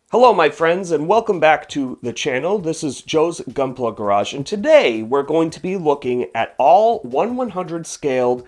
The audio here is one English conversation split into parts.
Hello my friends and welcome back to the channel. This is Joe's Gunpla Garage and today we're going to be looking at all 1/100 scaled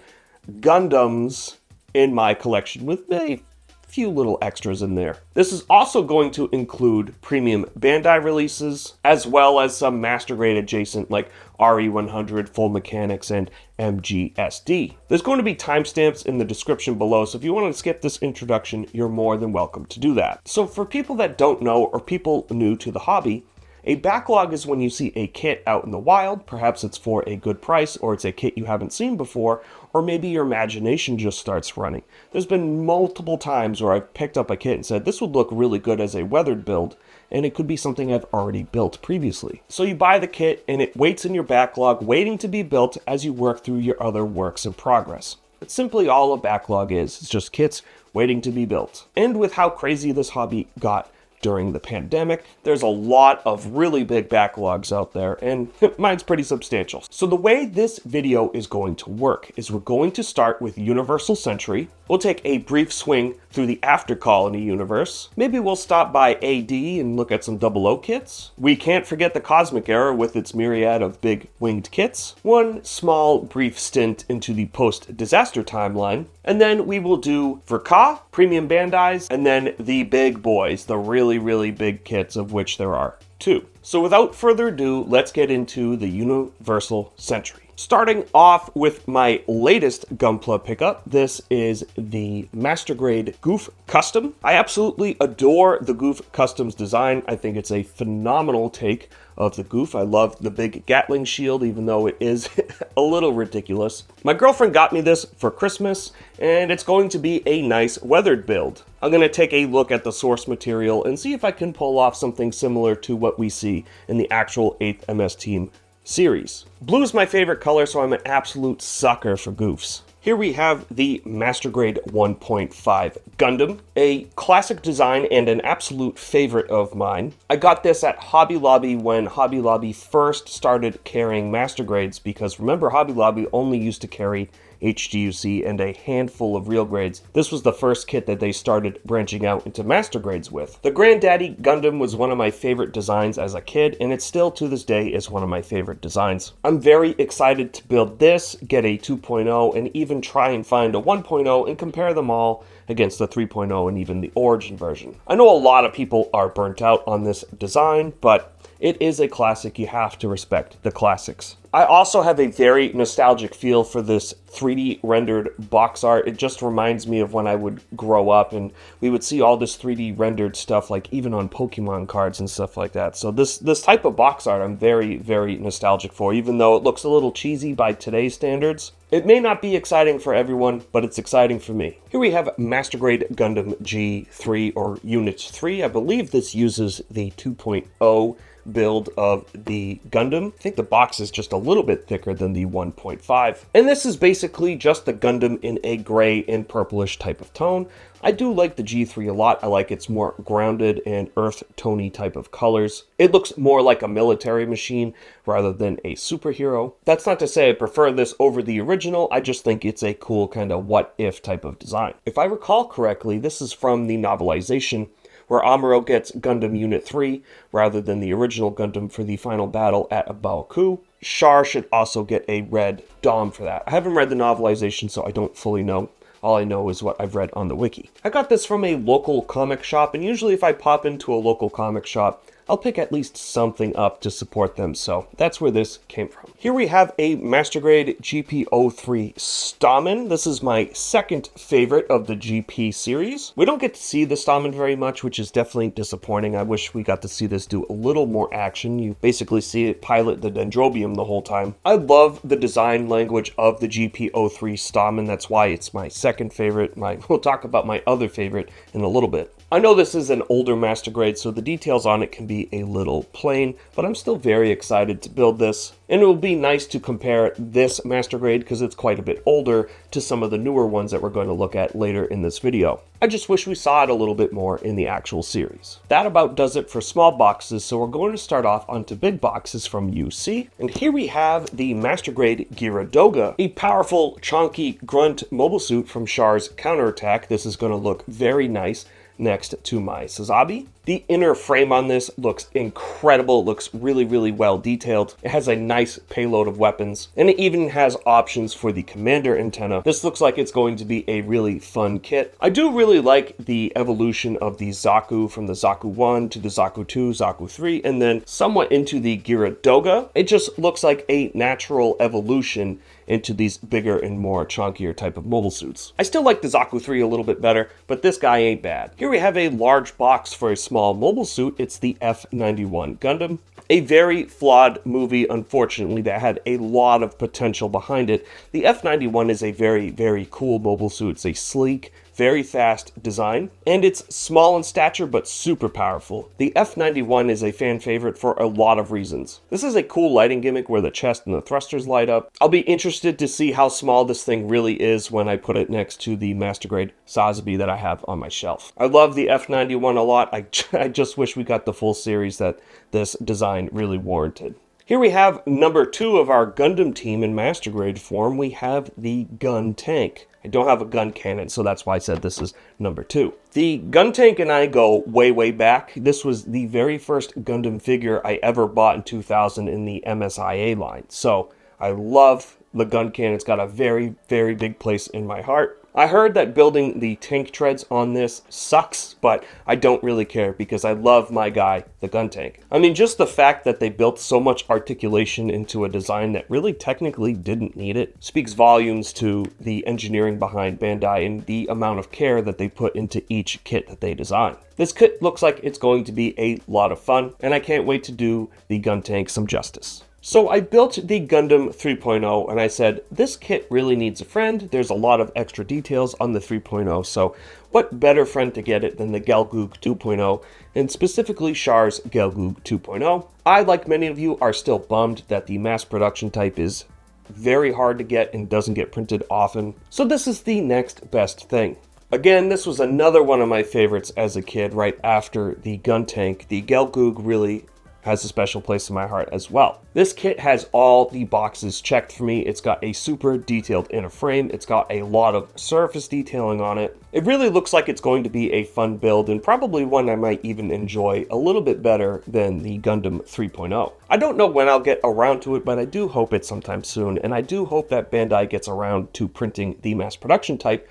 Gundams in my collection with a few little extras in there. This is also going to include premium Bandai releases as well as some master grade adjacent like RE100, Full Mechanics, and MGSD. There's going to be timestamps in the description below, so if you want to skip this introduction, you're more than welcome to do that. So for people that don't know or people new to the hobby, a backlog is when you see a kit out in the wild, perhaps it's for a good price or it's a kit you haven't seen before, or maybe your imagination just starts running. There's been multiple times where I've picked up a kit and said, this would look really good as a weathered build, and it could be something I've already built previously. So you buy the kit and it waits in your backlog waiting to be built as you work through your other works in progress. It's simply all a backlog is. It's just kits waiting to be built. And with how crazy this hobby got during the pandemic, there's a lot of really big backlogs out there, and mine's pretty substantial. So the way this video is going to work is we're going to start with Universal Century. We'll take a brief swing through the After Colony universe. Maybe we'll stop by AD and look at some 00 kits. We can't forget the Cosmic Era with its myriad of big winged kits. One small brief stint into the post-disaster timeline. And then we will do Verka, premium Bandais, and then the big boys, the really big kits, of which there are two. So without further ado, let's get into the Universal Century. Starting off with my latest Gunpla pickup, this is the Master Grade Goof Custom. I absolutely adore the Goof Custom's design. I think it's a phenomenal take of the Goof. I love the big Gatling shield, even though it is a little ridiculous. My girlfriend got me this for Christmas, and it's going to be a nice weathered build. I'm going to take a look at the source material and see if I can pull off something similar to what we see in the actual 8th MS Team series. Blue is my favorite color, so I'm an absolute sucker for goofs. Here we have the Master Grade 1.5 Gundam, a classic design and an absolute favorite of mine. I got this at Hobby Lobby when Hobby Lobby first started carrying Master Grades, because remember, Hobby Lobby only used to carry HGUC and a handful of real grades. This was the first kit that they started branching out into Master Grades with. The Granddaddy Gundam was one of my favorite designs as a kid, and it still to this day is one of my favorite designs. I'm very excited to build this, get a 2.0, and even try and find a 1.0 and compare them all against the 3.0 and even the Origin version. I know a lot of people are burnt out on this design, but it is a classic. You have to respect the classics. I also have a very nostalgic feel for this 3D rendered box art. It just reminds me of when I would grow up and we would see all this 3D rendered stuff, like even on Pokemon cards and stuff like that. So this type of box art I'm very nostalgic for, even though it looks a little cheesy by today's standards. It may not be exciting for everyone, but it's exciting for me. Here we have Master Grade Gundam G3 or Unit 3. I believe this uses the 2.0 build of the Gundam. I think the box is just a little bit thicker than the 1.5. And this is basically just the Gundam in a gray and purplish type of tone. I do like the G3 a lot. I like its more grounded and earth tony type of colors. It looks more like a military machine rather than a superhero. That's not to say I prefer this over the original. I just think it's a cool kind of what if type of design. If I recall correctly, this is from the novelization where Amuro gets Gundam Unit 3 rather than the original Gundam for the final battle at Baoku. Char should also get a red Dom for that. I haven't read the novelization, so I don't fully know. All I know is what I've read on the wiki. I got this from a local comic shop, and usually if I pop into a local comic shop, I'll pick at least something up to support them, so that's where this came from. Here we have a Master Grade GP03 Stamen. This is my second favorite of the GP series. We don't get to see the Stamen very much, which is definitely disappointing. I wish we got to see this do a little more action. You basically see it pilot the Dendrobium the whole time. I love the design language of the GP03 Stamen. That's why it's my second favorite. We'll talk about my other favorite in a little bit. I know this is an older Master Grade, so the details on it can be a little plain, but I'm still very excited to build this. And it will be nice to compare this Master Grade, because it's quite a bit older, to some of the newer ones that we're going to look at later in this video. I just wish we saw it a little bit more in the actual series. That about does it for small boxes, so we're going to start off onto big boxes from UC. And here we have the Master Grade Gyaradoga, a powerful, chunky grunt mobile suit from Char's Counterattack. This is going to look very nice next to my Sazabi. The inner frame on this looks incredible. It looks really, really well detailed. It has a nice payload of weapons, and it even has options for the commander antenna. This looks like it's going to be a really fun kit. I do really like the evolution of the Zaku from the Zaku 1 to the Zaku 2, Zaku 3, and then somewhat into the Gyaradoga. It just looks like a natural evolution into these bigger and more chunkier type of mobile suits. I still like the Zaku 3 a little bit better, but this guy ain't bad. Here we have a large box for a small mobile suit. It's the F91 Gundam. A very flawed movie, unfortunately, that had a lot of potential behind it. The F91 is a very, very cool mobile suit. It's a sleek, very fast design, and it's small in stature but super powerful. The F91 is a fan favorite for a lot of reasons. This is a cool lighting gimmick where the chest and the thrusters light up. I'll be interested to see how small this thing really is when I put it next to the Master Grade Sazabi that I have on my shelf. I love the F91 a lot. I just wish we got the full series that this design really warranted. Here we have number 2 of our Gundam team in Master Grade form. We have the Gun Tank. I don't have a gun cannon, so that's why I said this is number 2. The Gun Tank and I go way, way back. This was the very first Gundam figure I ever bought in 2000 in the MSIA line. So I love the gun cannon. It's got a very, very big place in my heart. I heard that building the tank treads on this sucks, but I don't really care because I love my guy, the Gun Tank. I mean, just the fact that they built so much articulation into a design that really technically didn't need it speaks volumes to the engineering behind Bandai and the amount of care that they put into each kit that they design. This kit looks like it's going to be a lot of fun, and I can't wait to do the Gun Tank some justice. So I built the Gundam 3.0 and I said, this kit really needs a friend. There's a lot of extra details on the 3.0, so what better friend to get it than the Gelgoog 2.0, and specifically Char's Gelgoog 2.0. I, like many of you, are still bummed that the mass production type is very hard to get and doesn't get printed often, so this is the next best thing. Again, this was another one of my favorites as a kid right after the Gun Tank. The Gelgoog really has a special place in my heart as well. This kit has all the boxes checked for me. It's got a super detailed inner frame. It's got a lot of surface detailing on it. It really looks like it's going to be a fun build and probably one I might even enjoy a little bit better than the Gundam 3.0. I don't know when I'll get around to it, but I do hope it's sometime soon, and I do hope that Bandai gets around to printing the mass production type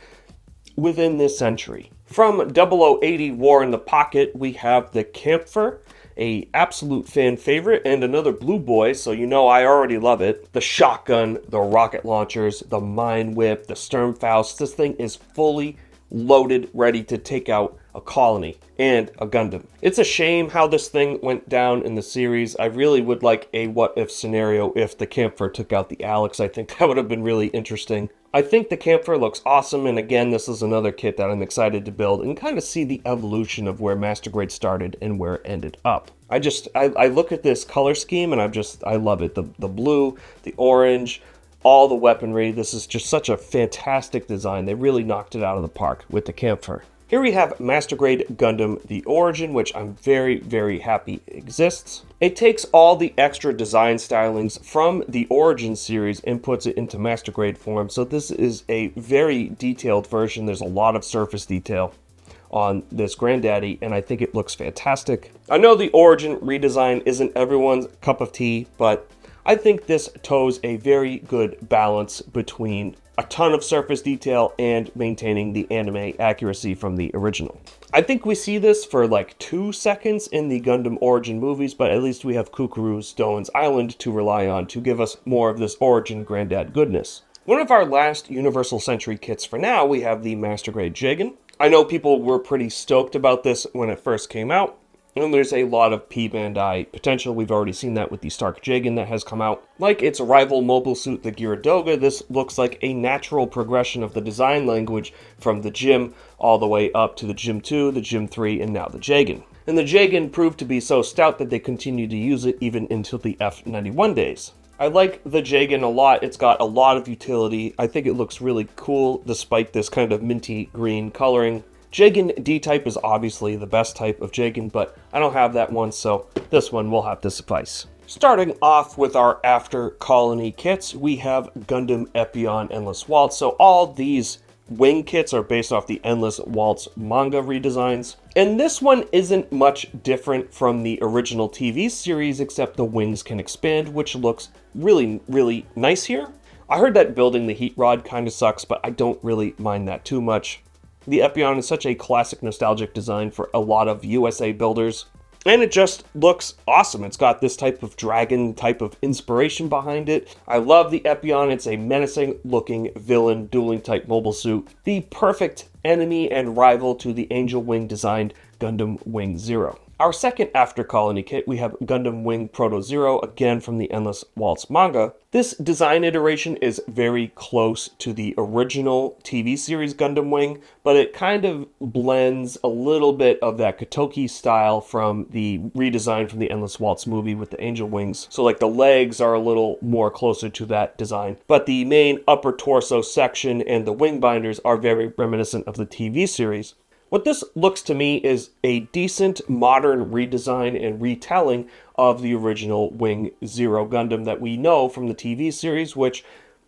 within this century. From 0080 War in the Pocket, we have the Kampfer, a absolute fan favorite, and another blue boy, so you know I already love it. The shotgun, the rocket launchers, the mine whip, the Sturmfaust. This thing is fully loaded, ready to take out a colony and a Gundam. It's a shame how this thing went down in the series. I really would like a what-if scenario if the Kampfer took out the Alex. I think that would have been really interesting. I think the Kampfer looks awesome, and again, this is another kit that I'm excited to build and kind of see the evolution of where Master Grade started and where it ended up. I look at this color scheme and I love it. The blue, the orange, all the weaponry. This is just such a fantastic design. They really knocked it out of the park with the Kampfer. Here we have Master Grade Gundam The Origin, which I'm very, very happy exists. It takes all the extra design stylings from the Origin series and puts it into Master Grade form. So this is a very detailed version. There's a lot of surface detail on this granddaddy, and I think it looks fantastic. I know the Origin redesign isn't everyone's cup of tea, but I think this toes a very good balance between a ton of surface detail and maintaining the anime accuracy from the original. I think we see this for like 2 seconds in the Gundam Origin movies, but at least we have Kukuru's Stone's Island to rely on to give us more of this Origin granddad goodness. One of our last Universal Century kits for now, we have the Master Grade Jigen. I know people were pretty stoked about this when it first came out, and there's a lot of P-bandai potential. We've already seen that with the Stark Jigen that has come out. Like its rival mobile suit, the Gyaradoga, this looks like a natural progression of the design language from the Jim all the way up to the Jim 2, the Jim 3, and now the Jigen. And the Jigen proved to be so stout that they continued to use it even until the F91 days. I like the Jigen a lot. It's got a lot of utility. I think it looks really cool despite this kind of minty green coloring. Jigen D-type is obviously the best type of Jigen, but I don't have that one, so this one will have to suffice. Starting off with our After Colony kits, we have Gundam Epion Endless Waltz. So all these wing kits are based off the Endless Waltz manga redesigns. And this one isn't much different from the original TV series, except the wings can expand, which looks really, really nice here. I heard that building the heat rod kind of sucks, but I don't really mind that too much. The Epyon is such a classic nostalgic design for a lot of USA builders. And it just looks awesome. It's got this type of dragon type of inspiration behind it. I love the Epyon. It's a menacing looking villain dueling type mobile suit. The perfect enemy and rival to the Angel Wing designed Gundam Wing Zero. Our second After Colony kit, we have Gundam Wing Proto Zero, again from the Endless Waltz manga. This design iteration is very close to the original TV series Gundam Wing, but it kind of blends a little bit of that Kotoki style from the redesign from the Endless Waltz movie with the angel wings. So like the legs are a little more closer to that design, but the main upper torso section and the wing binders are very reminiscent of the TV series. What this looks to me is a decent modern redesign and retelling of the original Wing Zero Gundam that we know from the TV series, which,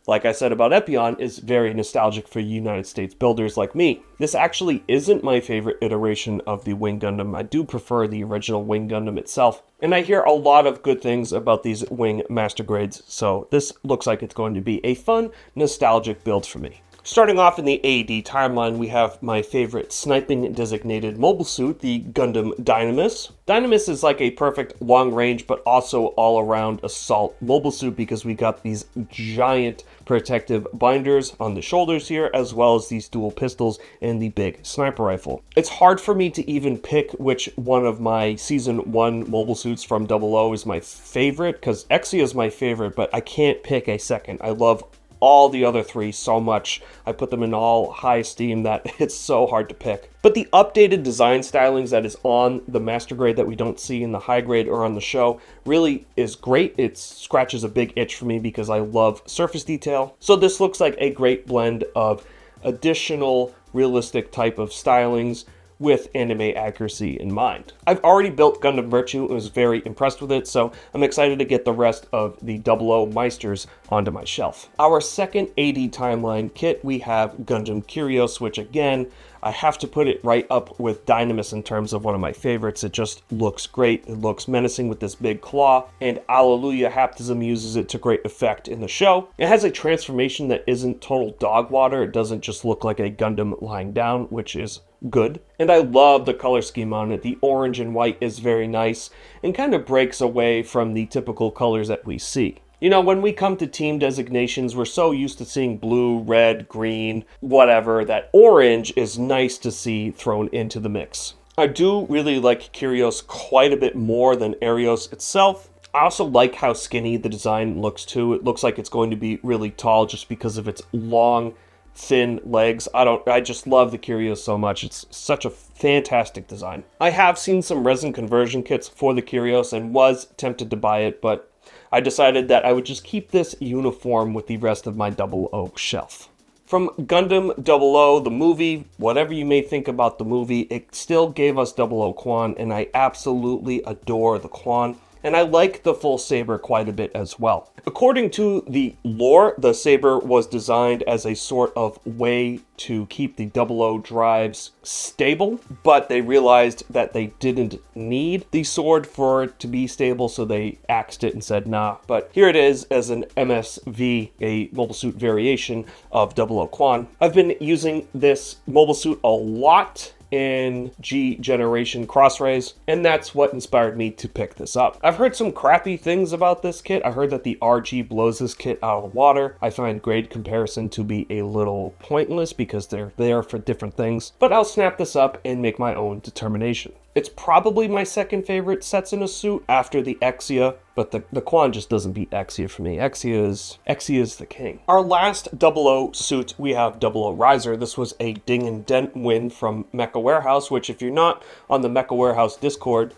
like I said about Epyon, is very nostalgic for United States builders like me. This actually isn't my favorite iteration of the Wing Gundam. I do prefer the original Wing Gundam itself, and I hear a lot of good things about these Wing Master Grades, so this looks like it's going to be a fun, nostalgic build for me. Starting off in the AD timeline, we have my favorite sniping designated mobile suit, the Gundam Dynamis. Dynamis is like a perfect long range but also all around assault mobile suit because we got these giant protective binders on the shoulders here, as well as these dual pistols and the big sniper rifle. It's hard for me to even pick which one of my season 1 mobile suits from 00 is my favorite, because Exia is my favorite, but I can't pick a second. I love all the other three so much. I put them in all high esteem that it's so hard to pick. But the updated design stylings that is on the master grade that we don't see in the high grade or on the show really is great. It scratches a big itch for me because I love surface detail. So this looks like a great blend of additional realistic type of stylings with anime accuracy in mind. I've already built Gundam Virtue and was very impressed with it, so I'm excited to get the rest of the 00 Meisters onto my shelf. Our second AD timeline kit, we have Gundam Kyrios, which again, I have to put it right up with Dynamis in terms of one of my favorites. It just looks great. It looks menacing with this big claw, and Alleluia Haptism uses it to great effect in the show. It has a transformation that isn't total dog water. It doesn't just look like a Gundam lying down, which is good. And I love the color scheme on it. The orange and white is very nice and kind of breaks away from the typical colors that we see. You know, when we come to team designations, we're so used to seeing blue, red, green, whatever, that orange is nice to see thrown into the mix. I do really like Kyrios quite a bit more than Arios itself. I also like how skinny the design looks too. It looks like it's going to be really tall just because of its long, thin legs. I just love the Kyrios so much. It's such a fantastic design. I have seen some resin conversion kits for the Kyrios and was tempted to buy it, but I decided that I would just keep this uniform with the rest of my 00 shelf. From Gundam 00, the movie, whatever you may think about the movie, it still gave us 00 Quan, and I absolutely adore the Quan. And I like the full saber quite a bit as well. According to the lore, the saber was designed as a sort of way to keep the 00 drives stable, but they realized that they didn't need the sword for it to be stable, so they axed it and said nah. But here it is as an MSV, a mobile suit variation of 00 Quan. I've been using this mobile suit a lot in G Generation Crossrays, and that's what inspired me to pick this up. I've heard some crappy things about this kit. I heard that the RG blows this kit out of the water. I find grade comparison to be a little pointless because they're there for different things, but I'll snap this up and make my own determination. It's probably my second favorite sets in a suit after the Exia, but the Quan just doesn't beat Exia for me. Exia is the king. Our last 00 suit, we have 00 Riser. This was a ding and dent win from Mecha Warehouse, which if you're not on the Mecha Warehouse Discord,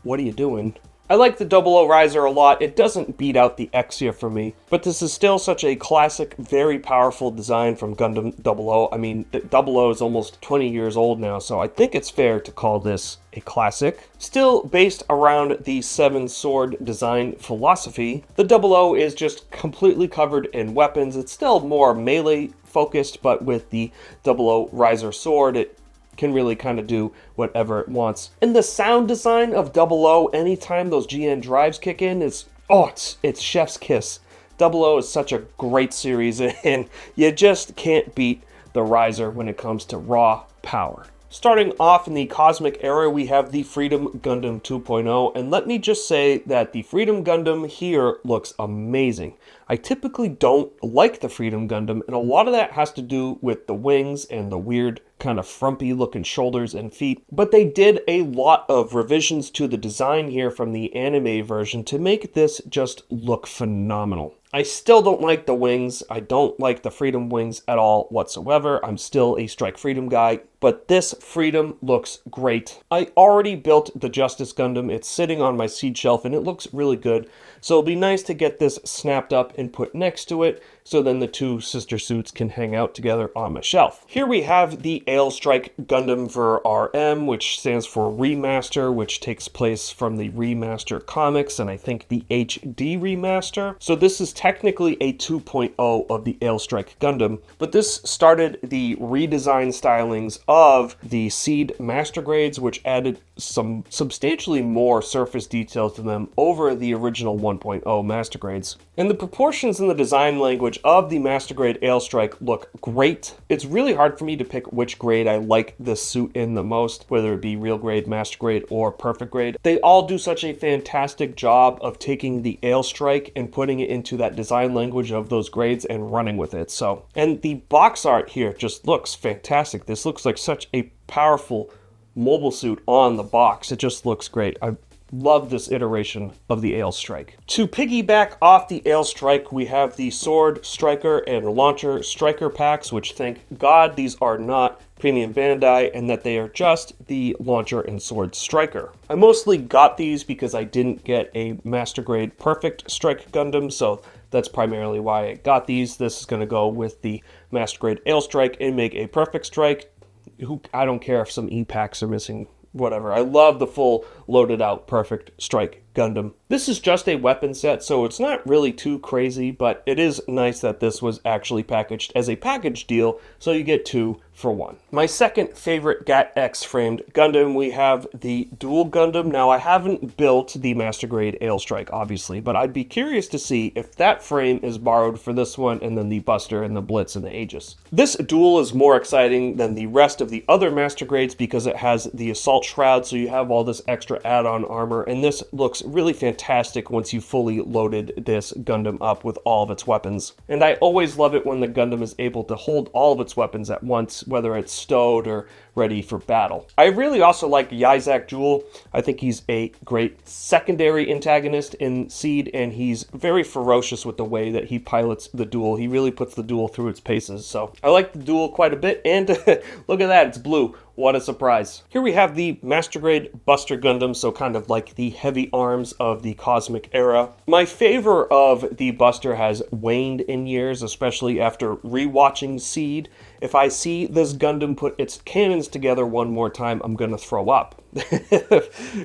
what are you doing? I like the 00 Riser a lot. It doesn't beat out the Exia for me, but this is still such a classic, very powerful design from Gundam 00. I mean, the 00 is almost 20 years old now, so I think it's fair to call this a classic. Still based around the 7-sword design philosophy, the 00 is just completely covered in weapons. It's still more melee focused, but with the 00 riser sword, it can really kind of do whatever it wants. And the sound design of 00, anytime those GN drives kick in, is, oh, it's chef's kiss. 00 is such a great series, and you just can't beat the riser when it comes to raw power. Starting off in the Cosmic Era, we have the Freedom Gundam 2.0, and let me just say that the Freedom Gundam here looks amazing. I typically don't like the Freedom Gundam, and a lot of that has to do with the wings and the weird kind of frumpy looking shoulders and feet, but they did a lot of revisions to the design here from the anime version to make this just look phenomenal. I still don't like the wings. I don't like the Freedom wings at all whatsoever. I'm still a Strike Freedom guy, but this Freedom looks great. I already built the Justice Gundam. It's sitting on my seed shelf and it looks really good. So it'll be nice to get this snapped up and put next to it, so then the two sister suits can hang out together on my shelf. Here we have the Ale Strike Gundam for RM, which stands for Remaster, which takes place from the Remaster comics, and I think the HD Remaster. So this is technically a 2.0 of the Ale Strike Gundam, but this started the redesign stylings of the Seed Master Grades, which added some substantially more surface detail to them over the original 1.0 Master Grades. And the proportions and the design language of the Master Grade Ale Strike look great. It's really hard for me to pick which grade I like this suit in the most, whether it be Real Grade, Master Grade, or Perfect Grade. They all do such a fantastic job of taking the Ale Strike and putting it into that design language of those grades and running with it. So, and the box art here just looks fantastic. This looks like such a powerful mobile suit on the box. It just looks great. I love this iteration of the Ale Strike. To piggyback off the Ale Strike, we have the Sword Striker and Launcher Striker packs, which thank God these are not Premium Bandai and that they are just the Launcher and Sword Striker. I mostly got these because I didn't get a Master Grade Perfect Strike Gundam, so that's primarily why I got these. This is going to go with the Master Grade Ale Strike and make a Perfect Strike. I don't care if some E-packs are missing, whatever. I love the full loaded out Perfect Strike Gundam. This is just a weapon set, so it's not really too crazy, but it is nice that this was actually packaged as a package deal, so you get 2 for 1. My second favorite GAT-X framed Gundam, we have the Dual Gundam. Now, I haven't built the Master Grade Ale Strike, obviously, but I'd be curious to see if that frame is borrowed for this one, and then the Buster and the Blitz and the Aegis. This Dual is more exciting than the rest of the other Master Grades because it has the Assault Shroud, so you have all this extra add-on armor, and this looks really fantastic once you fully loaded this Gundam up with all of its weapons. And I always love it when the Gundam is able to hold all of its weapons at once, whether it's stowed or ready for battle. I really also like Yizak Jewel. I think he's a great secondary antagonist in Seed, and he's very ferocious with the way that he pilots the Duel. He really puts the Duel through its paces, so I like the Duel quite a bit, and look at that, it's blue. What a surprise. Here we have the Master Grade Buster Gundam, so kind of like the heavy arms of the Cosmic Era. My favor of the Buster has waned in years, especially after rewatching Seed. If I see this Gundam put its cannons together one more time, I'm gonna throw up.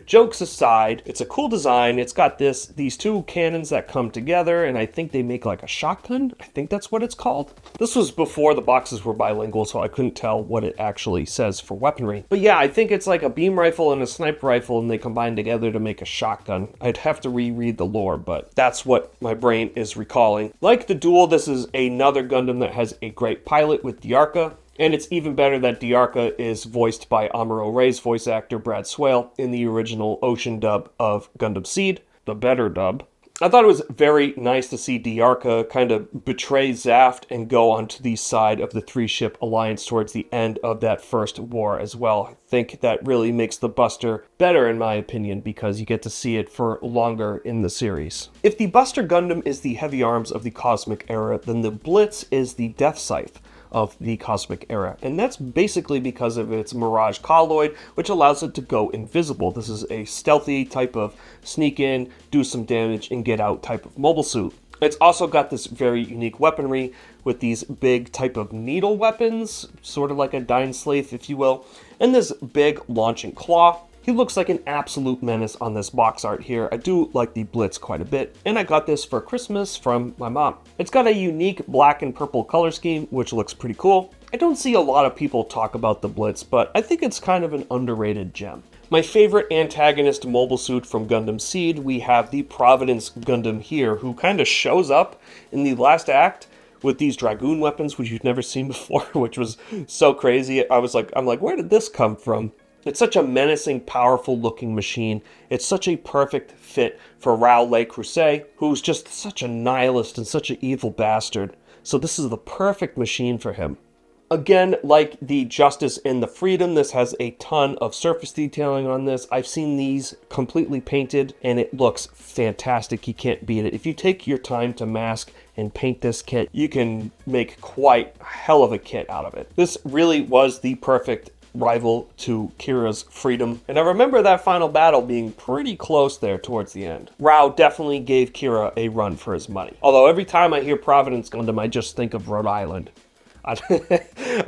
Jokes aside, it's a cool design. It's got these two cannons that come together, and I think they make like a shotgun. I think that's what it's called. This was before the boxes were bilingual, so I couldn't tell what it actually says for weaponry. But yeah, I think it's like a beam rifle and a sniper rifle, and they combine together to make a shotgun. I'd have to reread the lore, but that's what my brain is recalling. Like the Duel, this is another Gundam that has a great pilot with Diarca. And it's even better that Diarca is voiced by Amuro Ray's voice actor, Brad Swale, in the original Ocean dub of Gundam Seed, the better dub. I thought it was very nice to see Diarca kind of betray Zaft and go onto the side of the three-ship alliance towards the end of that first war as well. I think that really makes the Buster better, in my opinion, because you get to see it for longer in the series. If the Buster Gundam is the heavy arms of the Cosmic Era, then the Blitz is the Death Scythe of the Cosmic Era, and that's basically because of its Mirage Colloid, which allows it to go invisible. This is a stealthy type of sneak in, do some damage, and get out type of mobile suit. It's also got this very unique weaponry with these big type of needle weapons, sort of like a Dying Slave, if you will, and this big launching claw. He looks like an absolute menace on this box art here. I do like the Blitz quite a bit, and I got this for Christmas from my mom. It's got a unique black and purple color scheme, which looks pretty cool. I don't see a lot of people talk about the Blitz, but I think it's kind of an underrated gem. My favorite antagonist mobile suit from Gundam Seed, we have the Providence Gundam here, who kind of shows up in the last act with these Dragoon weapons, which you've never seen before, which was so crazy. I'm like, where did this come from? It's such a menacing, powerful looking machine. It's such a perfect fit for Raoul Le Creuset, who's just such a nihilist and such an evil bastard. So this is the perfect machine for him. Again, like the Justice and the Freedom, this has a ton of surface detailing on this. I've seen these completely painted and it looks fantastic. You can't beat it. If you take your time to mask and paint this kit, you can make quite a hell of a kit out of it. This really was the perfect rival to Kira's Freedom, and I remember that final battle being pretty close there towards the end. Rao definitely gave Kira a run for his money. Although every time I hear Providence Gundam, I just think of Rhode Island.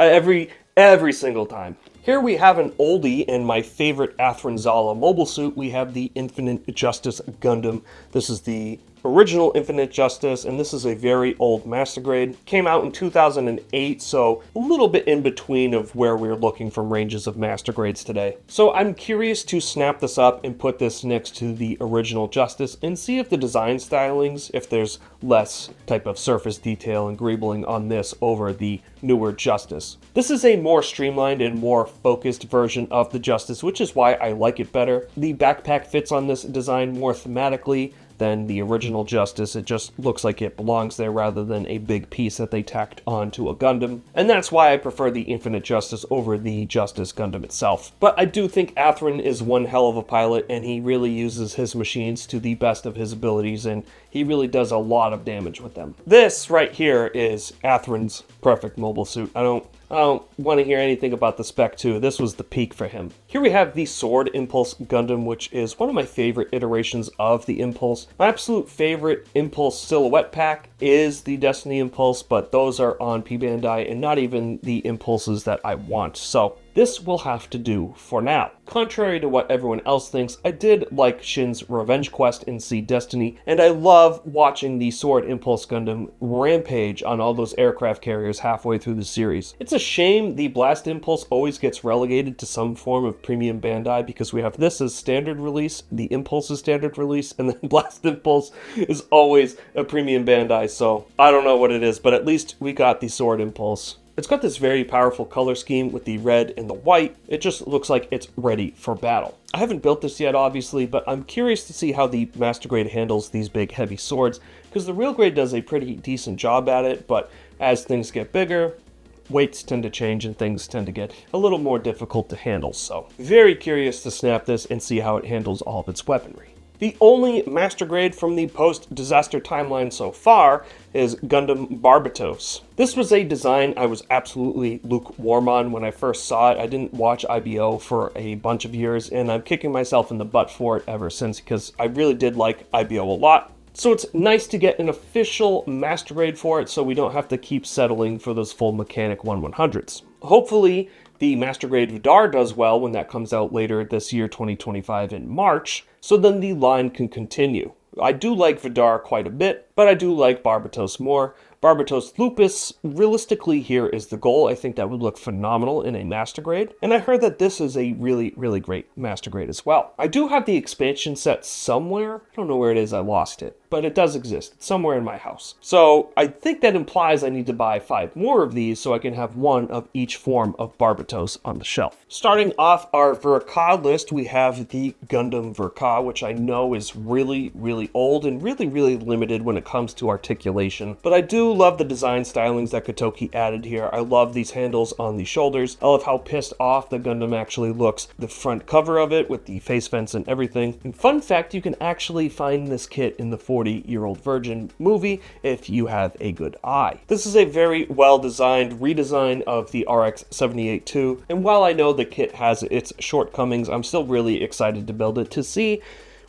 Every single time. Here we have an oldie and my favorite Athrin Zala mobile suit. We have the Infinite Justice Gundam. This is the original Infinite Justice, and this is a very old master grade. Came out in 2008, so a little bit in between of where we're looking from ranges of master grades today. So I'm curious to snap this up and put this next to the original Justice and see if the design stylings, if there's less type of surface detail and greebling on this over the newer Justice. This is a more streamlined and more focused version of the Justice, which is why I like it better. The backpack fits on this design more thematically than the original Justice. It just looks like it belongs there rather than a big piece that they tacked onto a Gundam. And that's why I prefer the Infinite Justice over the Justice Gundam itself. But I do think Athrin is one hell of a pilot, and he really uses his machines to the best of his abilities, and he really does a lot of damage with them. This right here is Athrin's perfect mobile suit. I don't want to hear anything about the Spec 2. This was the peak for him. Here we have the Sword Impulse Gundam, which is one of my favorite iterations of the Impulse. My absolute favorite Impulse silhouette pack is the Destiny Impulse, but those are on P-bandai and not even the Impulses that I want. So this will have to do for now. Contrary to what everyone else thinks, I did like Shin's Revenge Quest in Seed Destiny, and I love watching the Sword Impulse Gundam rampage on all those aircraft carriers halfway through the series. It's a shame the Blast Impulse always gets relegated to some form of premium Bandai, because we have this as standard release, the Impulse is standard release, and then Blast Impulse is always a premium Bandai, so I don't know what it is, but at least we got the Sword Impulse. It's got this very powerful color scheme with the red and the white. It just looks like it's ready for battle. I haven't built this yet, obviously, but I'm curious to see how the Master Grade handles these big, heavy swords, because the Real Grade does a pretty decent job at it, but as things get bigger, weights tend to change and things tend to get a little more difficult to handle. So, very curious to snap this and see how it handles all of its weaponry. The only master grade from the post-disaster timeline so far is Gundam Barbatos. This was a design I was absolutely lukewarm on when I first saw it. I didn't watch IBO for a bunch of years, and I'm kicking myself in the butt for it ever since, because I really did like IBO a lot. So it's nice to get an official master grade for it, so we don't have to keep settling for those full mechanic 1/100s. Hopefully, the Master Grade Vidar does well when that comes out later this year, 2025 in March, so then the line can continue. I do like Vidar quite a bit, but I do like Barbatos more. Barbatos Lupus, realistically here is the goal. I think that would look phenomenal in a Master Grade, and I heard that this is a really, really great Master Grade as well. I do have the expansion set somewhere. I don't know where it is, I lost it, but it does exist. It's somewhere in my house. So I think that implies I need to buy 5 more of these so I can have one of each form of Barbatos on the shelf. Starting off our Verka list, we have the Gundam Verka, which I know is really, really old and really, really limited when it comes to articulation, but I do love the design stylings that Kotoki added here. I love these handles on the shoulders. I love how pissed off the Gundam actually looks. The front cover of it with the face vents and everything. And fun fact, you can actually find this kit in the 40-Year-Old Virgin movie if you have a good eye. This is a very well-designed redesign of the RX-78-2, and while I know the kit has its shortcomings, I'm still really excited to build it to see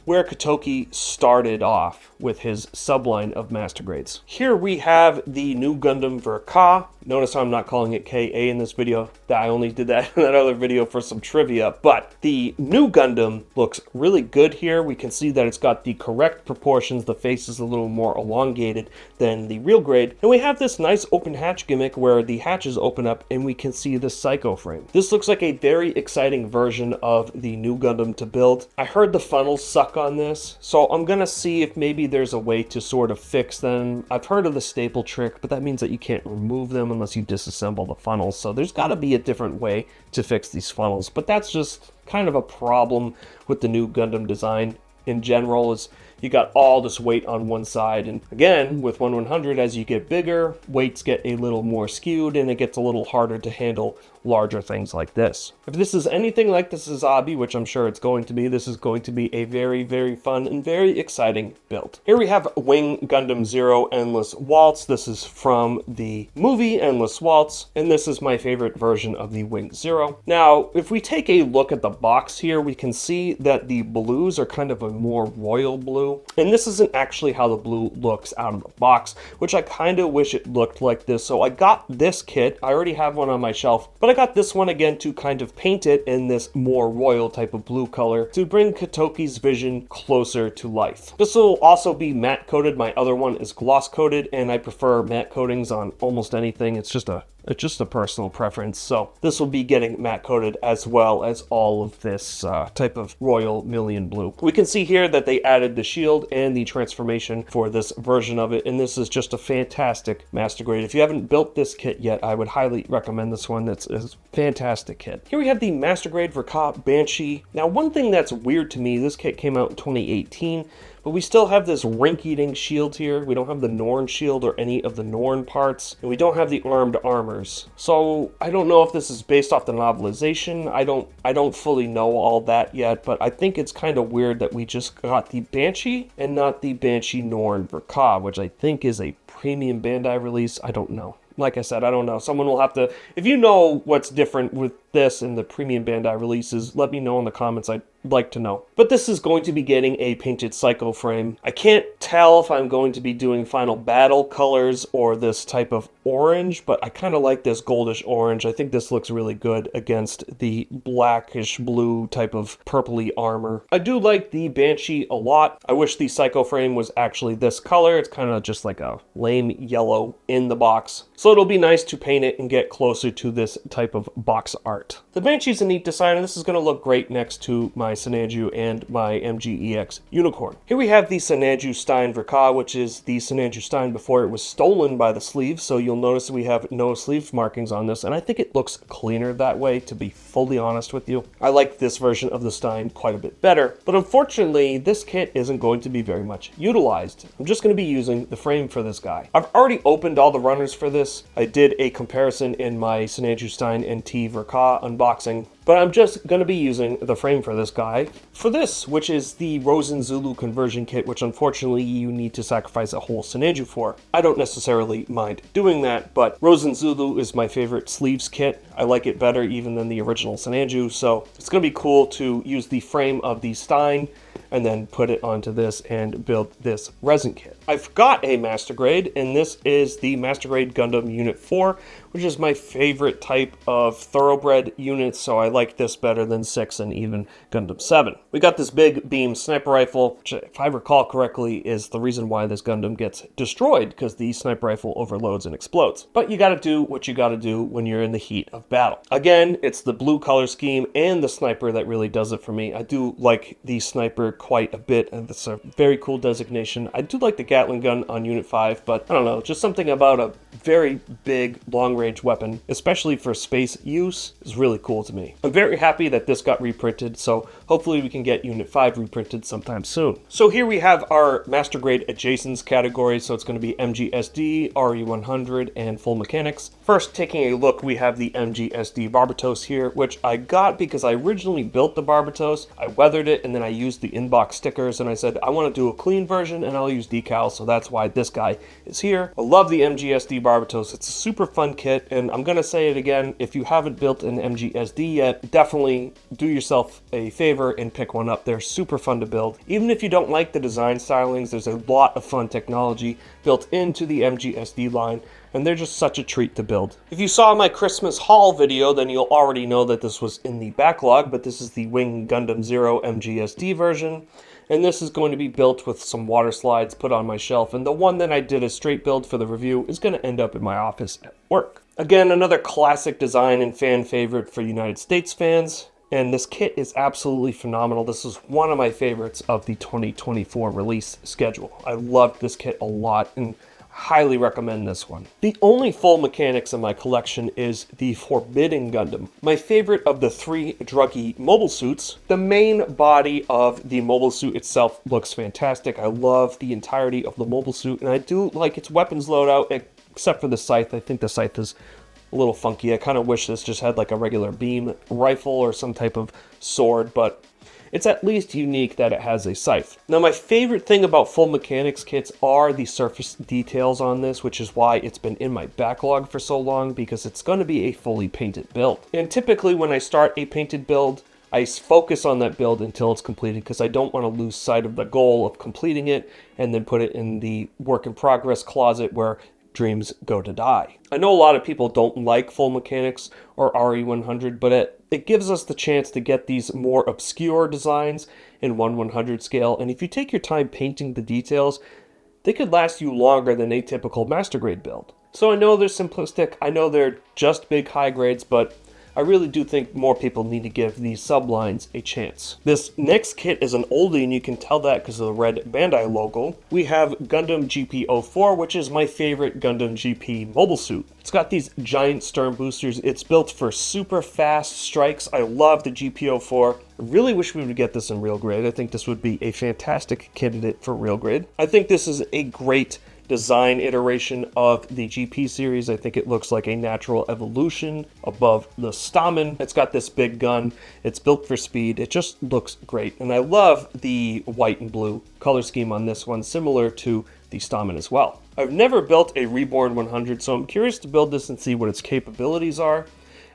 where Kotoki started off with his subline of master grades. Here we have the new Gundam Ka. Notice how I'm not calling it KA in this video. I only did that in that other video for some trivia, but the new Gundam looks really good here. We can see that it's got the correct proportions. The face is a little more elongated than the real grade. And we have this nice open hatch gimmick where the hatches open up and we can see the psycho frame. This looks like a very exciting version of the new Gundam to build. I heard the funnels suck on this, so I'm gonna see if maybe there's a way to sort of fix them. I've heard of the staple trick, but that means that you can't remove them unless you disassemble the funnels. So there's gotta be a different way to fix these funnels, but that's just kind of a problem with the new Gundam design in general, is you got all this weight on one side. And again, with 1/100, as you get bigger, weights get a little more skewed and it gets a little harder to handle larger things like this. If this is anything like the Sazabi, which I'm sure it's going to be, this is going to be a very, very fun and very exciting build. Here we have Wing Gundam Zero Endless Waltz. This is from the movie Endless Waltz, and this is my favorite version of the Wing Zero. Now, if we take a look at the box here, we can see that the blues are kind of a more royal blue, and this isn't actually how the blue looks out of the box, which I kind of wish it looked like this. So I got this kit. I already have one on my shelf, but I got this one again to kind of paint it in this more royal type of blue color to bring Kotoki's vision closer to life. This will also be matte coated. My other one is gloss coated, and I prefer matte coatings on almost anything. It's just a personal preference. So this will be getting matte coated as well as all of this type of royal million blue. We can see here that they added the shield and the transformation for this version of it, and this is just a fantastic master grade. If you haven't built this kit yet, I would highly recommend this one. That's a fantastic kit. Here we have the master grade for Ka Banshee. Now, one thing that's weird to me, this kit came out in 2018, but we still have this rink-eating shield here. We don't have the Norn shield or any of the Norn parts, and we don't have the armed armors. So I don't know if this is based off the novelization. I don't fully know all that yet, but I think it's kind of weird that we just got the Banshee and not the Banshee Norn for Ka, which I think is a premium Bandai release. I don't know. Like I said, I don't know. Someone will have to, if you know what's different with this and the premium Bandai releases, let me know in the comments. I'd like to know. But this is going to be getting a painted psycho frame. I can't tell if I'm going to be doing final battle colors or this type of orange, but I kind of like this goldish orange. I think this looks really good against the blackish blue type of purpley armor. I do like the Banshee a lot. I wish the psycho frame was actually this color. It's kind of just like a lame yellow in the box. So it'll be nice to paint it and get closer to this type of box art. The Banshee's a neat design, and this is going to look great next to my Sananju and my MGEX Unicorn. Here we have the Sananju Stein Verka, which is the Sananju Stein before it was stolen by the sleeves. So you'll notice we have no sleeve markings on this, and I think it looks cleaner that way, to be fully honest with you. I like this version of the Stein quite a bit better, but unfortunately, this kit isn't going to be very much utilized. I'm just going to be using the frame for this guy. I've already opened all the runners for this. I did a comparison in my Sananju Stein NT Verka unboxing, but I'm just going to be using the frame for this guy for this, which is the Rosen Zulu conversion kit, which unfortunately you need to sacrifice a whole Sananju for. I don't necessarily mind doing that, but Rosen Zulu is my favorite sleeves kit. I like it better even than the original Sananju, so it's going to be cool to use the frame of the Stein and then put it onto this and build this resin kit. I've got a master grade, and this is the master grade Gundam Unit 4, which is my favorite type of thoroughbred unit, so I like this better than 6 and even Gundam 7. We got this big beam sniper rifle, which if I recall correctly is the reason why this Gundam gets destroyed, because the sniper rifle overloads and explodes. But you gotta do what you gotta do when you're in the heat of battle. Again, it's the blue color scheme and the sniper that really does it for me. I do like the sniper quite a bit, and it's a very cool designation. I do like the Gatling gun on Unit 5, but I don't know, just something about a very big long-range weapon, especially for space use, is really cool to me. I'm very happy that this got reprinted, so hopefully we can get Unit 5 reprinted sometime soon. So here we have our master grade adjacents category, so it's going to be MGSD, RE100, and full mechanics. First, taking a look, we have the MGSD Barbatos here, which I got because I originally built the Barbatos, I weathered it, and then I used the in-box stickers, and I said I want to do a clean version and I'll use decals, so that's why this guy is here. I love the MGSD Barbatos. It's a super fun kit, and I'm going to say it again, if you haven't built an MGSD yet, definitely do yourself a favor and pick one up. They're super fun to build. Even if you don't like the design stylings, there's a lot of fun technology built into the MGSD line, and they're just such a treat to build. If you saw my Christmas haul video, then you'll already know that this was in the backlog, but this is the Wing Gundam Zero MGSD version, and this is going to be built with some water slides put on my shelf, and the one that I did a straight build for the review is going to end up in my office at work. Again, another classic design and fan favorite for United States fans, and this kit is absolutely phenomenal. This is one of my favorites of the 2024 release schedule. I loved this kit a lot, and highly recommend this one. The only full mechanics in my collection is the Forbidden Gundam. My favorite of the 3 druggy mobile suits. The main body of the mobile suit itself looks fantastic. I love the entirety of the mobile suit, and I do like its weapons loadout, except for the scythe. I think the scythe is a little funky. I kind of wish this just had like a regular beam rifle or some type of sword, but it's at least unique that it has a scythe. Now, my favorite thing about full mechanics kits are the surface details on this, which is why it's been in my backlog for so long, because it's going to be a fully painted build. And typically when I start a painted build, I focus on that build until it's completed, because I don't want to lose sight of the goal of completing it and then put it in the work in progress closet where dreams go to die. I know a lot of people don't like full mechanics or RE100, but it gives us the chance to get these more obscure designs in 1/100 scale, and if you take your time painting the details, they could last you longer than a typical master grade build. So I know they're simplistic, I know they're just big high grades, but I really do think more people need to give these sublines a chance. This next kit is an oldie, and you can tell that because of the red Bandai logo. We have Gundam GP04, which is my favorite Gundam GP mobile suit. It's got these giant stern boosters. It's built for super fast strikes. I love the GP04. I really wish we would get this in real grade. I think this would be a fantastic candidate for real grade. I think this is a great design iteration of the GP series. I think it looks like a natural evolution above the Stamen. It's got this big gun. It's built for speed. It just looks great. And I love the white and blue color scheme on this one, similar to the Stamen as well. I've never built a Reborn 100, so I'm curious to build this and see what its capabilities are,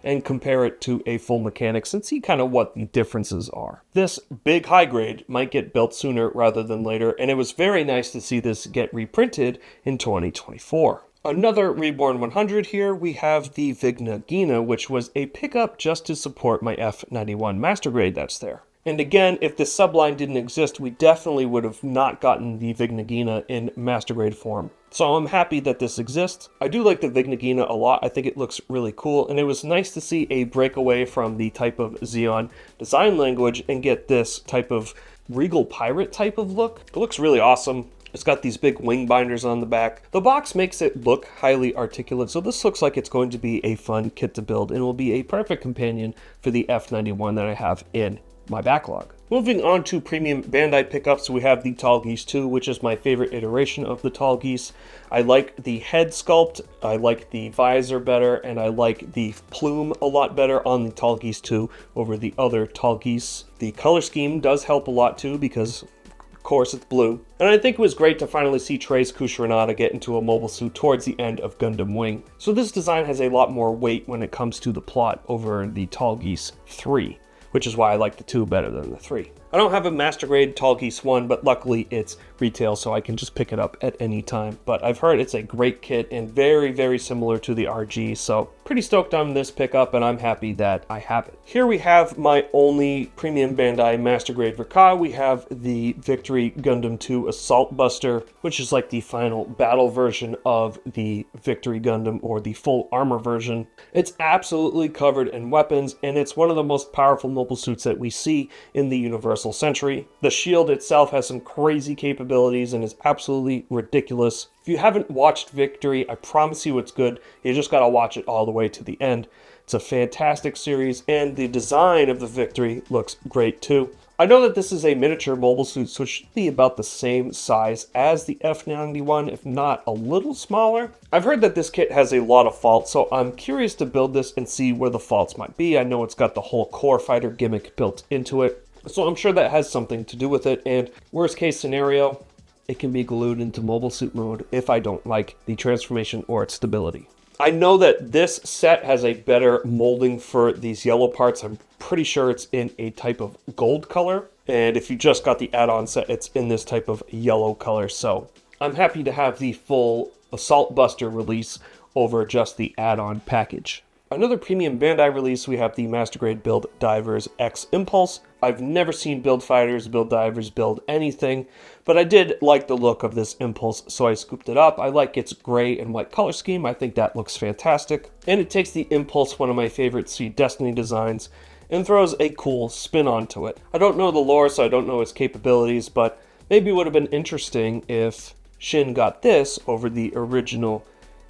and compare it to a full mechanics and see kind of what the differences are. This big high grade might get built sooner rather than later, and it was very nice to see this get reprinted in 2024. Another Reborn 100 here, we have the Vigna Gina, which was a pickup just to support my F91 master grade that's there. And again, if this subline didn't exist, we definitely would have not gotten the Vigna Gina in master grade form. So I'm happy that this exists. I do like the Vigna Gina a lot. I think it looks really cool, and it was nice to see a breakaway from the type of Xeon design language and get this type of regal pirate type of look. It looks really awesome. It's got these big wing binders on the back. The box makes it look highly articulate, so this looks like it's going to be a fun kit to build and will be a perfect companion for the F91 that I have in my backlog. Moving on to premium Bandai pickups, we have the Tall Geese 2, which is my favorite iteration of the Tall Geese. I like the head sculpt, I like the visor better, and I like the plume a lot better on the Tall Geese 2 over the other Tall Geese. The color scheme does help a lot too, because of course it's blue. And I think it was great to finally see Trace Kushranada get into a mobile suit towards the end of Gundam Wing. So this design has a lot more weight when it comes to the plot over the Tall Geese 3. Which is why I like the 2 better than the 3. I don't have a master grade Tall Geese 1, but luckily it's retail, so I can just pick it up at any time. But I've heard it's a great kit and very, very similar to the RG, so pretty stoked on this pickup, and I'm happy that I have it. Here we have my only premium Bandai master grade Verka. We have the Victory Gundam 2 Assault Buster, which is like the final battle version of the Victory Gundam, or the full armor version. It's absolutely covered in weapons, and it's one of the most powerful mobile suits that we see in the Universal Century. The shield itself has some crazy capabilities and is absolutely ridiculous. If you haven't watched Victory, I promise you it's good. You just gotta watch it all the way to the end. It's a fantastic series, and the design of the Victory looks great too. I know that this is a miniature mobile suit, so it should be about the same size as the F91, if not a little smaller. I've heard that this kit has a lot of faults, so I'm curious to build this and see where the faults might be. I know it's got the whole core fighter gimmick built into it. So I'm sure that has something to do with it, and worst case scenario, it can be glued into mobile suit mode if I don't like the transformation or its stability. I know that this set has a better molding for these yellow parts. I'm pretty sure it's in a type of gold color. And if you just got the add-on set, it's in this type of yellow color. So I'm happy to have the full Assault Buster release over just the add-on package. Another premium Bandai release, we have the Master Grade Build Divers X Impulse. I've never seen build fighters, build divers, build anything, but I did like the look of this Impulse, so I scooped it up. I like its gray and white color scheme. I think that looks fantastic. And it takes the Impulse, one of my favorite Seed Destiny designs, and throws a cool spin onto it. I don't know the lore, so I don't know its capabilities, but maybe it would have been interesting if Shin got this over the original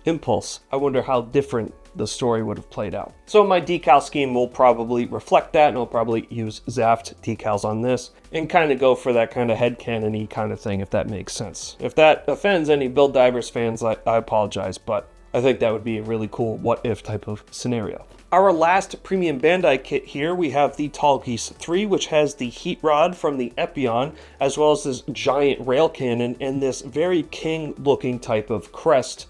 Impulse. I wonder how different the story would have played out. So my decal scheme will probably reflect that, and I'll probably use Zaft decals on this and kind of go for that kind of headcanon-y kind of thing, if that makes sense. If that offends any Build Divers fans, I apologize, but I think that would be a really cool what-if type of scenario. Our last premium Bandai kit here, we have the Tall Geese 3, which has the heat rod from the Epion, as well as this giant rail cannon and this very king-looking type of crest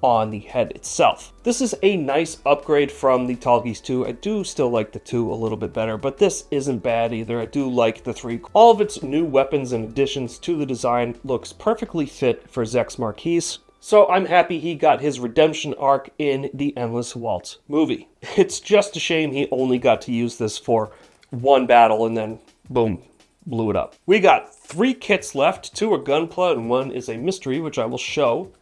on the head itself. This is a nice upgrade from the Tall Geese 2. I do still like the 2 a little bit better, but this isn't bad either. I do like the 3. All of its new weapons and additions to the design looks perfectly fit for Zex Marquise. So I'm happy he got his redemption arc in the Endless Waltz movie. It's just a shame he only got to use this for one battle and then boom, blew it up. We got 3 kits left. 2 are Gunpla and 1 is a mystery, which I will show.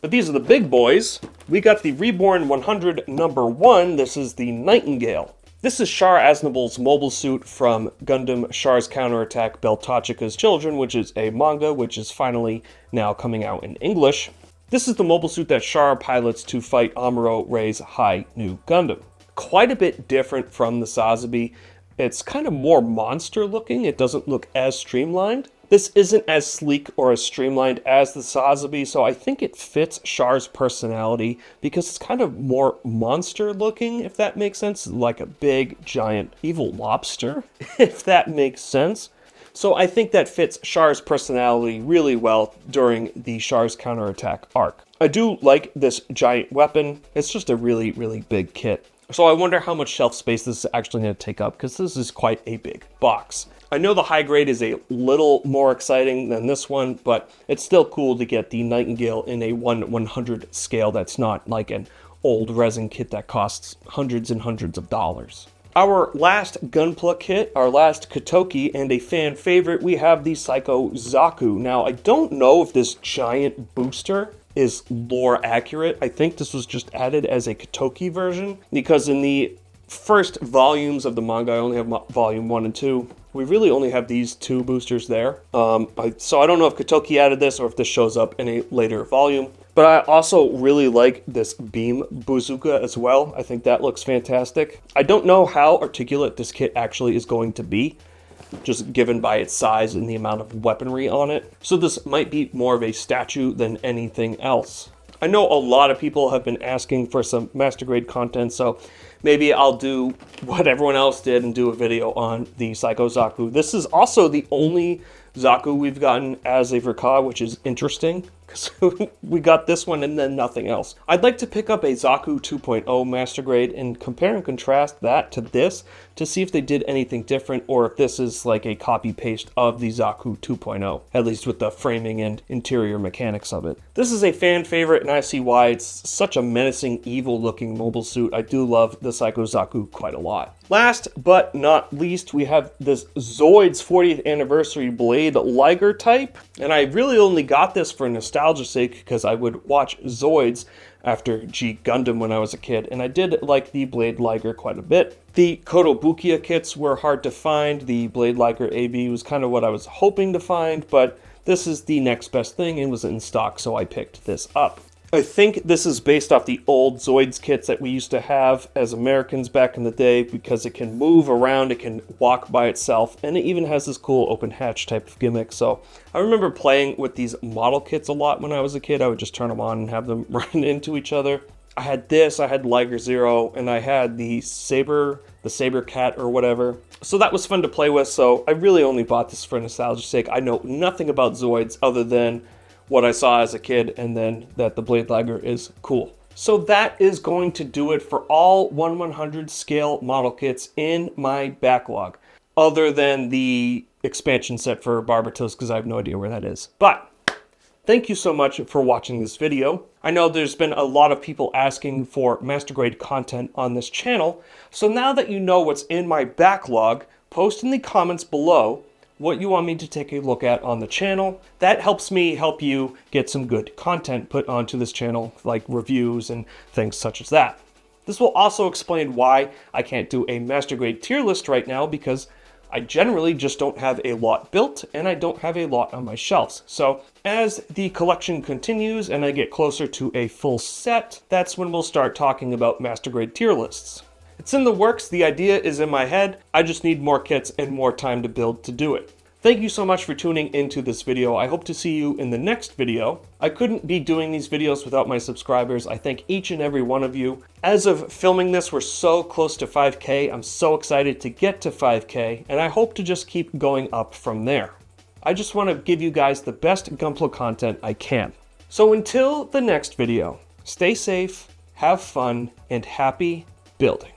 But these are the big boys. We got the Reborn 100 number 1. This is the Nightingale. This is Char Aznavour's mobile suit from Gundam Char's Counterattack Beltotchika's Children, which is a manga which is finally now coming out in English. This is the mobile suit that Char pilots to fight Amuro Rei's high new Gundam. Quite a bit different from the Sazabi. It's kind of more monster looking. It doesn't look as streamlined. This isn't as sleek or as streamlined as the Sazabi, so I think it fits Char's personality because it's kind of more monster looking, if that makes sense. Like a big, giant, evil lobster, if that makes sense. So I think that fits Char's personality really well during the Char's Counterattack arc. I do like this giant weapon. It's just a really, really big kit. So I wonder how much shelf space this is actually going to take up, because this is quite a big box. I know the high grade is a little more exciting than this one, but it's still cool to get the Nightingale in a 1/100 scale that's not like an old resin kit that costs hundreds and hundreds of dollars. Our last Gunpla kit, our last Kotoki, and a fan favorite, we have the Psycho Zaku. Now, I don't know if this giant booster is lore accurate. I think this was just added as a Kotoki version, because in the first volumes of the manga, I only have volume 1 and 2. We really only have these 2 boosters there. So I don't know if Kotoki added this or if this shows up in a later volume. But I also really like this beam bazooka as well. I think that looks fantastic. I don't know how articulate this kit actually is going to be, just given by its size and the amount of weaponry on it. So this might be more of a statue than anything else. I know a lot of people have been asking for some Master Grade content, so maybe I'll do what everyone else did and do a video on the Psycho Zaku. This is also the only Zaku we've gotten as a Verka, which is interesting, because we got this one and then nothing else. I'd like to pick up a Zaku 2.0 Master Grade and compare and contrast that to this to see if they did anything different, or if this is like a copy-paste of the Zaku 2.0, at least with the framing and interior mechanics of it. This is a fan favorite, and I see why. It's such a menacing, evil-looking mobile suit. I do love the Psycho Zaku quite a lot. Last but not least, we have this Zoid's 40th anniversary Blade Liger type, and I really only got this for nostalgia's sake because I would watch Zoids after G Gundam when I was a kid, and I did like the Blade Liger quite a bit. The Kotobukiya kits were hard to find. The Blade Liger AB was kind of what I was hoping to find, but this is the next best thing and was in stock, so I picked this up. I think this is based off the old Zoids kits that we used to have as Americans back in the day, because it can move around, it can walk by itself, and it even has this cool open hatch type of gimmick. So I remember playing with these model kits a lot when I was a kid. I would just turn them on and have them run into each other. I had this, I had Liger Zero, and I had the Saber Cat or whatever. So that was fun to play with, so I really only bought this for nostalgia's sake. I know nothing about Zoids other than what I saw as a kid, and then that the Blade Liger is cool. So that is going to do it for all 1/100 scale model kits in my backlog, other than the expansion set for Barbatos, because I have no idea where that is. But thank you so much for watching this video. I know there's been a lot of people asking for master grade content on this channel, so now that you know what's in my backlog, post in the comments below what you want me to take a look at on the channel. That helps me help you get some good content put onto this channel, like reviews and things such as that. This will also explain why I can't do a master grade tier list right now, because I generally just don't have a lot built and I don't have a lot on my shelves. So as the collection continues and I get closer to a full set, that's when we'll start talking about master grade tier lists. It's in the works, the idea is in my head, I just need more kits and more time to build to do it. Thank you so much for tuning into this video. I hope to see you in the next video. I couldn't be doing these videos without my subscribers. I thank each and every one of you. As of filming this, we're so close to 5K. I'm so excited to get to 5K, and I hope to just keep going up from there. I just want to give you guys the best Gunpla content I can. So until the next video, stay safe, have fun, and happy building.